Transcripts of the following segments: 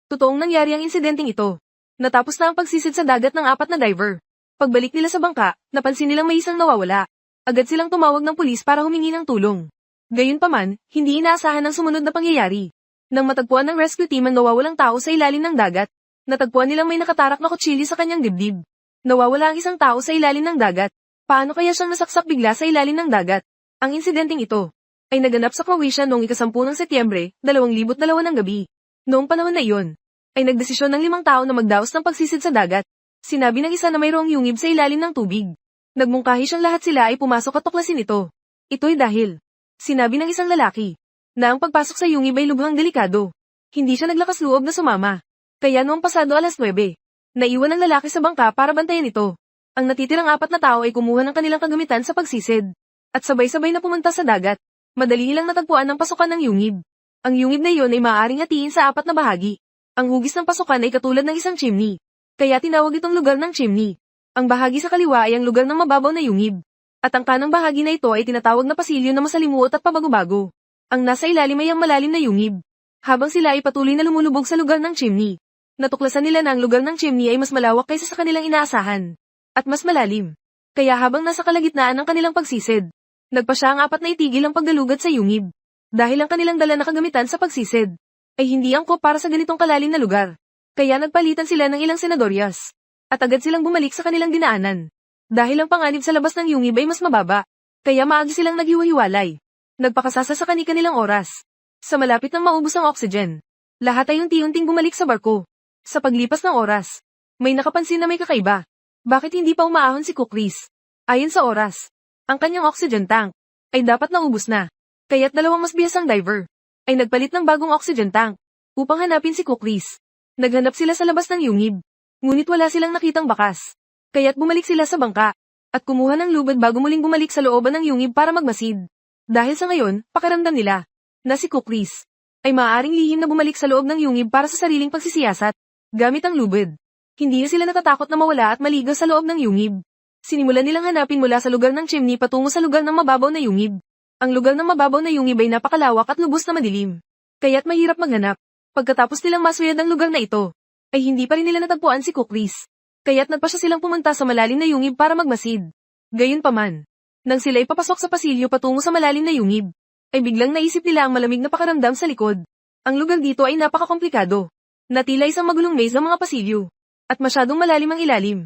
Totoong nangyari ang insidenteng ito. Natapos na ang pagsisid sa dagat ng 4 na diver. Pagbalik nila sa bangka, napansin nilang may isang nawawala. Agad silang tumawag ng pulis para humingi ng tulong. Gayunpaman, hindi inaasahan ang sumunod na pangyayari. Nang matagpuan ng rescue team ang nawawalang tao sa ilalim ng dagat, natagpuan nilang may nakatarak na kutsilyo sa kanyang dibdib. Nawawala ang isang tao sa ilalim ng dagat. Paano kaya siyang nasaksak bigla sa ilalim ng dagat? Ang insidenteng ito ay naganap sa Croatia noong 10 ng Setyembre, 2002 ng gabi. Noong panahon na iyon, ay nagdesisyon ng 5 tao na magdaos ng pagsisid sa dagat. Sinabi ng isa na mayroong yungib sa ilalim ng tubig. Nagmungkahi siyang lahat sila ay pumasok at tuklasin ito. Ito'y dahil, sinabi ng isang lalaki, na ang pagpasok sa yungib ay lubhang delikado. Hindi siya naglakas loob na sumama. Kaya noong pasado 9:00, naiwan ng lalaki sa bangka para bantayan ito. Ang natitirang 4 na tao ay kumuha ng kanilang kagamitan sa pagsisid. At sabay-sabay na pumunta sa dagat. Madali nilang natagpuan ang pasukan ng yungib. Ang yungib na iyon ay maaaring hatiin sa 4 na bahagi. Ang hugis ng pasukan ay katulad ng isang chimney. Kaya tinawag itong lugar ng chimney. Ang bahagi sa kaliwa ay ang lugar ng mababaw na yungib. At ang kanang bahagi na ito ay tinatawag na pasilyo na masalimuot at pabago-bago. Ang nasa ilalim ay ang malalim na yungib. Habang sila ay patuloy na lumulubog sa lugar ng chimney, natuklasan nila na ang lugar ng chimney ay mas malawak kaysa sa kanilang inaasahan. At mas malalim. Kaya habang nasa kalagitnaan ng kanilang pagsisid, nagpa siya ang 4 na itigil ang paggalugad sa yungib. Dahil ang kanilang dala na kagamitan sa pagsisid ay hindi angkop para sa ganitong kalalim na lugar. Kaya nagpalitan sila ng ilang senadoryas. At agad silang bumalik sa kanilang dinaanan. Dahil ang panganib sa labas ng yungib ay mas mababa. Kaya maagi silang naghiwa-hiwalay. Nagpakasasa sa kani-kanilang oras. Sa malapit ng maubos ang oxygen, lahat ay unti-unting bumalik sa barko. Sa paglipas ng oras, may nakapansin na may kakaiba. Bakit hindi pa umaahon si Kukris? Ayon sa oras, ang kanyang oxygen tank ay dapat naubos na. Kaya't 2 mas bihasang diver ay nagpalit ng bagong oxygen tank upang hanapin si Kukris. Naghanap sila sa labas ng yungib, ngunit wala silang nakitang bakas. Kaya't bumalik sila sa bangka at kumuha ng lubid bago muling bumalik sa looban ng yungib para magmasid. Dahil sa ngayon, pakiramdam nila na si Kukris ay maaaring lihim na bumalik sa loob ng yungib para sa sariling pagsisiyasat gamit ang lubid. Hindi na sila natatakot na mawala at maligaw sa loob ng yungib. Sinimulan nilang hanapin mula sa lugar ng chimney patungo sa lugar ng mababaw na yungib. Ang lugar ng mababaw na yungib ay napakalawak at lubos na madilim. Kaya't mahirap maghanap. Pagkatapos nilang masuyad ang lugar na ito, ay hindi pa rin nila natagpuan si Kukris. Kaya't nagpa siya silang pumunta sa malalim na yungib para magmasid. Gayunpaman, nang sila ay papasok sa pasilyo patungo sa malalim na yungib, ay biglang naisip nila ang malamig na pakiramdam sa likod. Ang lugar dito ay napakakomplikado. Natila isang magulong maze ng mga pasilyo. At masyadong malalim ang ilalim.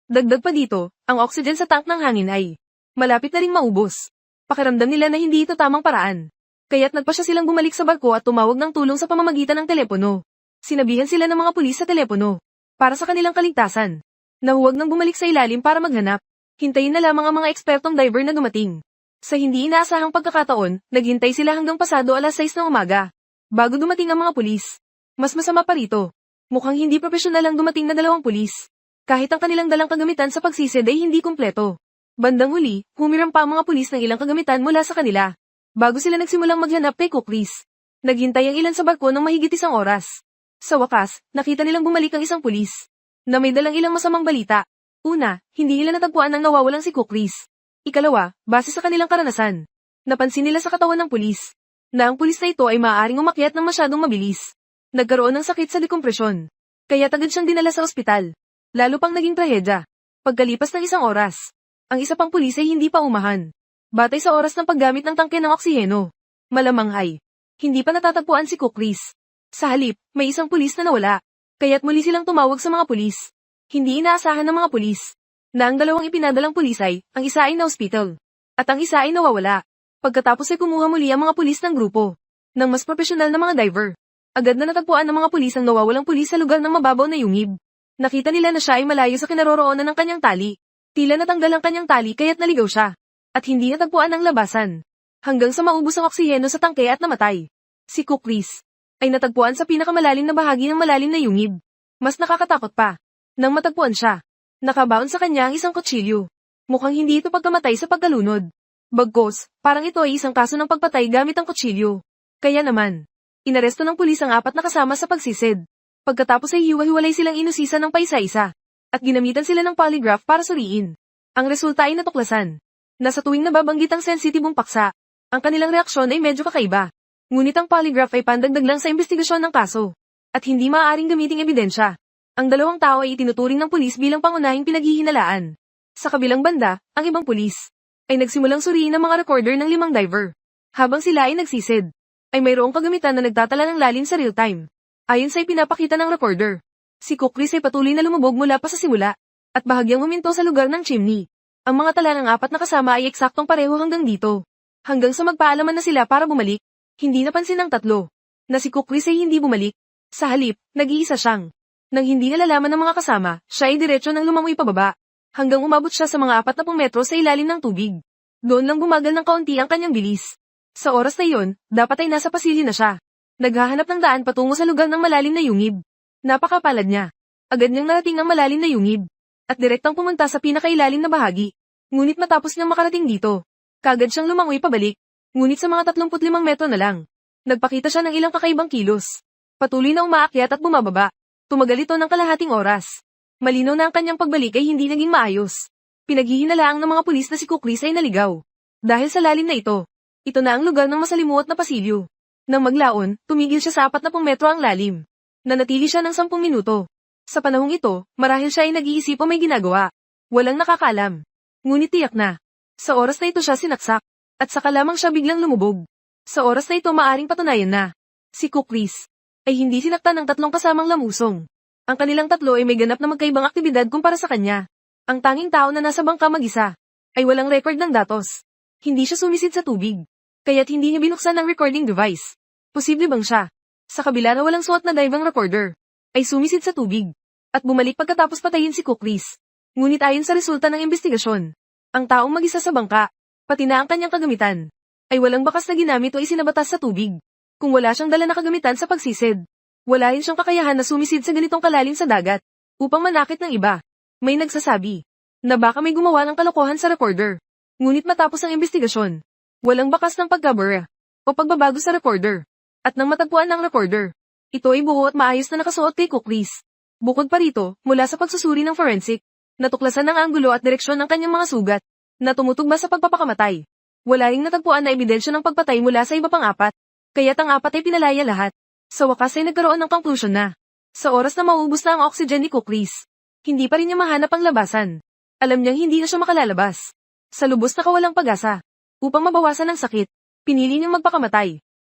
Dagdag pa dito, ang oxygen sa tank ng hangin ay malapit na ring maubos. Pakiramdam nila na hindi ito tamang paraan. Kaya't nagpa siya silang bumalik sa barko at tumawag ng tulong sa pamamagitan ng telepono. Sinabihan sila ng mga pulis sa telepono para sa kanilang kaligtasan na huwag nang bumalik sa ilalim para maghanap. Hintayin na lamang ang mga ekspertong diver na dumating. Sa hindi inaasahang pagkakataon, naghintay sila hanggang pasado 6:00 ng umaga bago dumating ang mga pulis. Mas masama pa rito. Mukhang hindi profesional ang dumating na 2 pulis. Kahit ang kanilang dalang kagamitan sa pagsisid ay hindi kumpleto. Bandang huli, humiram pa ang mga pulis ng ilang kagamitan mula sa kanila. Bago sila nagsimulang maghanap kay Kukris. Naghintay ang ilan sa barko ng mahigit 1 oras. Sa wakas, nakita nilang bumalik ang isang pulis na may dalang ilang masamang balita. Una, hindi nila natagpuan ang nawawalang si Kukris. Ikalawa, base sa kanilang karanasan, napansin nila sa katawan ng pulis na ang pulis na ito ay maaaring umakyat ng masyadong mabilis. Nagkaroon ng sakit sa dekompresyon. Kaya agad siyang dinala sa ospital. Lalo pang naging trahedya. Pagkalipas ng 1 oras, ang isa pang pulis ay hindi pa umahan. Batay sa oras ng paggamit ng tangke ng oksiheno, malamang ay hindi pa natatagpuan si Kukris. Sa halip, may isang pulis na nawala. Kaya't muli silang tumawag sa mga pulis. Hindi inaasahan ng mga pulis na ang 2 ipinadalang pulis ay, ang isa ay na-hospital at ang isa ay nawawala. Pagkatapos ay kumuha muli ang mga pulis ng grupo ng mas profesional na mga diver. Agad na natagpuan ng mga pulis ang nawawalang pulis sa lugar ng mababaw na yungib. Nakita nila na siya ay malayo sa kinaroroonan ng kanyang tali. Tila natanggal ang kanyang tali kaya't naligaw siya. At hindi natagpuan ang labasan. Hanggang sa maubos ang oksiheno sa tangke at namatay. Si Kukris ay natagpuan sa pinakamalalim na bahagi ng malalim na yungib. Mas nakakatakot pa. Nang matagpuan siya, nakabaon sa kanya ang isang kutsilyo. Mukhang hindi ito pagkamatay sa pagkalunod. Bagkus, parang ito ay isang kaso ng pagpatay gamit ang kutsilyo. Kaya naman, inaresto ng pulis ang 4 na kasama sa pagsisid. Pagkatapos ay hiwa-hiwalay silang inusisan ng paisa-isa. At ginamitan sila ng polygraph para suriin. Ang resulta ay natuklasan na sa tuwing nababanggit ang sensitibong paksa, ang kanilang reaksyon ay medyo kakaiba. Ngunit ang polygraph ay pandagdag lang sa investigasyon ng kaso. at hindi maaaring gamiting ebidensya. Ang dalawang tao ay itinuturing ng pulis bilang pangunahing pinaghihinalaan. Sa kabilang banda, ang ibang pulis ay nagsimulang suriin ang mga recorder ng 5 diver. Habang sila ay nagsisid, ay mayroong kagamitan na nagtatala ng lalim sa real time. Ayon sa ipinapakita ng recorder, si Cook Chris ay patuloy na lumubog mula pa sa simula, at bahagyang huminto sa lugar ng chimney. Ang mga tala ng 4 na kasama ay eksaktong pareho hanggang dito. Hanggang sa magpaalaman na sila para bumalik, hindi napansin ng 3 na si Cook Chris ay hindi bumalik. Sa halip, nag-iisa siyang. Nang hindi nalalaman ng mga kasama, siya ay diretso nang lumangoy pababa, hanggang umabot siya sa mga 40 metro sa ilalim ng tubig. Doon lang bumagal ng kaunti ang kanyang bilis. Sa oras na iyon, dapat ay nasa pasilyo na siya. Naghahanap ng daan patungo sa lugar ng malalim na yungib. Napakapalad niya. Agad niyang narating ang malalim na yungib, at direktang pumunta sa pinakailalim na bahagi. Ngunit matapos niyang makarating dito, kagad siyang lumangoy pabalik. Ngunit sa mga 35 metro na lang, nagpakita siya ng ilang kakaibang kilos. Patuloy na umaakyat at bumababa. Tumagal ito ng kalahating oras. Malinaw na ang kanyang pagbalik ay hindi naging maayos. Pinaghihinalaang ng mga pulis na si Cook Chris ay naligaw. Dahil sa lalim na ito na ang lugar ng masalimuot na pasilyo. Nang maglaon, tumigil siya sa 40 metro ang lalim. Nanatili siya ng 10 minuto. Sa panahong ito, marahil siya ay nag-iisip o may ginagawa. Walang nakakaalam. Ngunit tiyak na, sa oras na ito siya sinaksak, at saka lamang siya biglang lumubog. Sa oras na ito maaring patunayan na, si Cook Chris ay hindi sinaktan ng 3 kasamang lamusong. Ang kanilang 3 ay may ganap na magkaibang aktibidad kumpara sa kanya. Ang tanging tao na nasa bangka mag-isa ay walang record ng datos. Hindi siya sumisid sa tubig, kaya't hindi niya binuksan ang recording device. Posible bang siya, sa kabila na walang suot na diving recorder, ay sumisid sa tubig at bumalik pagkatapos patayin si Cook Chris? Ngunit ayon sa resulta ng investigasyon, ang taong mag-isa sa bangka, pati na ang kanyang kagamitan, ay walang bakas na ginamit o isinabatas sa tubig. Kung wala siyang dala na kagamitan sa pagsisid, wala rin siyang kakayahan na sumisid sa ganitong kalalim sa dagat, upang manakit ng iba. May nagsasabi na baka may gumawa ng kalokohan sa recorder. Ngunit matapos ang investigasyon, walang bakas ng pagkabura o pagbabago sa recorder. At nang matagpuan ng recorder, ito ay buo at maayos na nakasuot kay Cook Chris. Bukod pa rito, mula sa pagsusuri ng forensic, natuklasan ng anggulo at direksyon ng kanyang mga sugat na tumutugma sa pagpapakamatay. Wala ring natagpuan na ebidensya ng pagpatay mula sa iba pang 4. Kaya't ang 4 ay pinalaya lahat. Sa wakas ay nagkaroon ng conclusion na, sa oras na maubos na ang oxygen ni Cook Chris, hindi pa rin niya mahanap ang labasan. Alam niyang hindi na siya makalalabas. Sa lubos na kawalang pag-asa, upang mabawasan ang sakit, pinili niyang magpakamatay.